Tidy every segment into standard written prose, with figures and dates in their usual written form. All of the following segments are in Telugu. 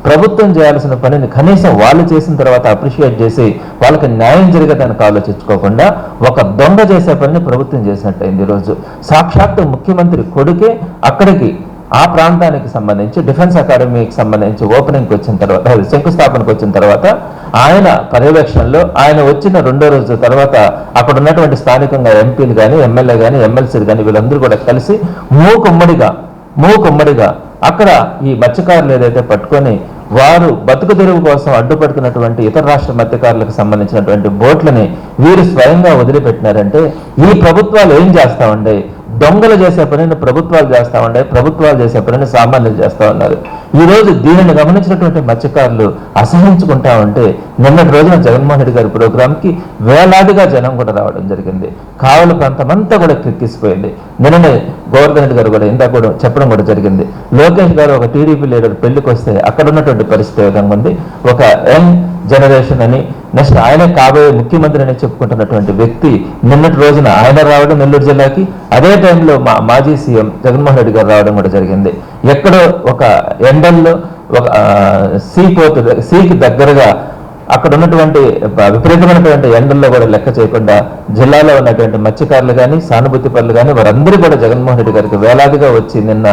ప్రభుత్వం చేయాల్సిన పనిని కనీసం వాళ్ళు చేసిన తర్వాత అప్రిషియేట్ చేసి వాళ్ళకి న్యాయం జరిగేదానికి ఆలోచించుకోకుండా ఒక దొంగ చేసే పనిని ప్రభుత్వం చేసినట్టయింది. ఈరోజు సాక్షాత్తు ముఖ్యమంత్రి కొడుకే అక్కడికి ఆ ప్రాంతానికి సంబంధించి డిఫెన్స్ అకాడమీకి సంబంధించి ఓపెనింగ్కి వచ్చిన తర్వాత, శంకుస్థాపనకు వచ్చిన తర్వాత ఆయన పర్యవేక్షణలో ఆయన వచ్చిన 2వ రోజు తర్వాత అక్కడ ఉన్నటువంటి స్థానికంగా ఎంపీలు కానీ, ఎమ్మెల్యే కానీ, ఎమ్మెల్సీలు కానీ వీళ్ళందరూ కూడా కలిసి మూకుమ్మడిగా అక్కడ ఈ మత్స్యకారులు ఏదైతే పట్టుకొని వారు బతుకు తెరువు కోసం అడ్డుపడుతున్నటువంటి ఇతర రాష్ట్ర మత్స్యకారులకు సంబంధించినటువంటి బోట్లని వీరు స్వయంగా వదిలిపెట్టినారంటే ఈ ప్రభుత్వాలు ఏం చేస్తా ఉండే? దొంగలు చేసే పనిని ప్రభుత్వాలు చేస్తా ఉండే, ప్రభుత్వాలు చేసే పనిని సామాన్యులు చేస్తా ఉన్నారు. ఈ రోజు దీనిని గమనించినటువంటి మత్స్యకారులు అసహించుకుంటా ఉంటే నిన్నటి రోజున జగన్మోహన్ రెడ్డి గారి ప్రోగ్రాంకి వేలాదిగా జనం కూడా రావడం జరిగింది. కావలి ప్రాంతం అంతా కూడా కిక్కిసిపోయింది. నిన్ననే గోవర్ధన్ రెడ్డి గారు కూడా ఇందాక కూడా చెప్పడం కూడా జరిగింది. లోకేష్ గారు ఒక టీడీపీ లీడర్ పెళ్లికి వస్తే అక్కడ ఉన్నటువంటి పరిస్థితి విధంగా ఉంది. ఒక యంగ్ జనరేషన్ అని, నెక్స్ట్ ఆయన కాబోయే ముఖ్యమంత్రి అని చెప్పుకుంటున్నటువంటి వ్యక్తి నిన్నటి రోజున ఆయన రావడం నెల్లూరు జిల్లాకి, అదే టైంలో మాజీ సీఎం జగన్మోహన్ రెడ్డి గారు రావడం కూడా జరిగింది. ఎక్కడో ఒక ఎండల్లో ఒక సీకి దగ్గరగా అక్కడ ఉన్నటువంటి విపరీతమైనటువంటి ఎండల్లో కూడా లెక్క చేయకుండా జిల్లాలో ఉన్నటువంటి మత్స్యకారులు కానీ, సానుభూతి పనులు కానీ వారందరూ కూడా జగన్మోహన్ రెడ్డి గారికి వేలాదిగా వచ్చి నిన్న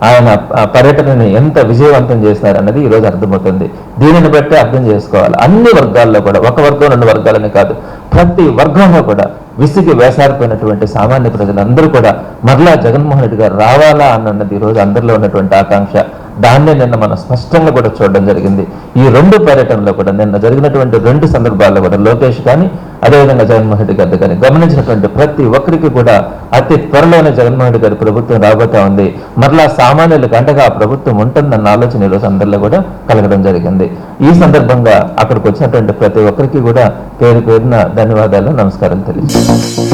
ఆయన పర్యటనని ఎంత విజయవంతం చేసినారన్నది ఈరోజు అర్థమవుతుంది. దీనిని బట్టి అర్థం చేసుకోవాలి, అన్ని వర్గాల్లో కూడా, ఒక వర్గం 2 వర్గాలని కాదు, ప్రతి వర్గంలో కూడా విసిగి వేసారిపోయినటువంటి సామాన్య ప్రజలందరూ కూడా మరలా జగన్మోహన్ రెడ్డి గారు రావాలా అన్నది ఈరోజు అందరిలో ఉన్నటువంటి ఆకాంక్ష. దాన్నే నిన్న మనం స్పష్టంగా కూడా చూడడం జరిగింది. ఈ 2 పర్యటనలో కూడా నిన్న జరిగినటువంటి 2 సందర్భాల్లో కూడా లోకేష్ కానీ అదేవిధంగా జగన్మోహన్ రెడ్డి గారు కానీ గమనించినటువంటి ప్రతి ఒక్కరికి కూడా అతి త్వరలోనే జగన్మోహన్ రెడ్డి గారి ప్రభుత్వం రాబోతా ఉంది. మరలా సామాన్యులకు అండగా ఆ ప్రభుత్వం ఉంటుందన్న ఆలోచన ఈరోజు అందరిలో కూడా కలగడం జరిగింది. ఈ సందర్భంగా అక్కడికి వచ్చినటువంటి ప్రతి ఒక్కరికి కూడా పేరు పేరున ధన్యవాదాలు, నమస్కారం తెలియజేస్తాను.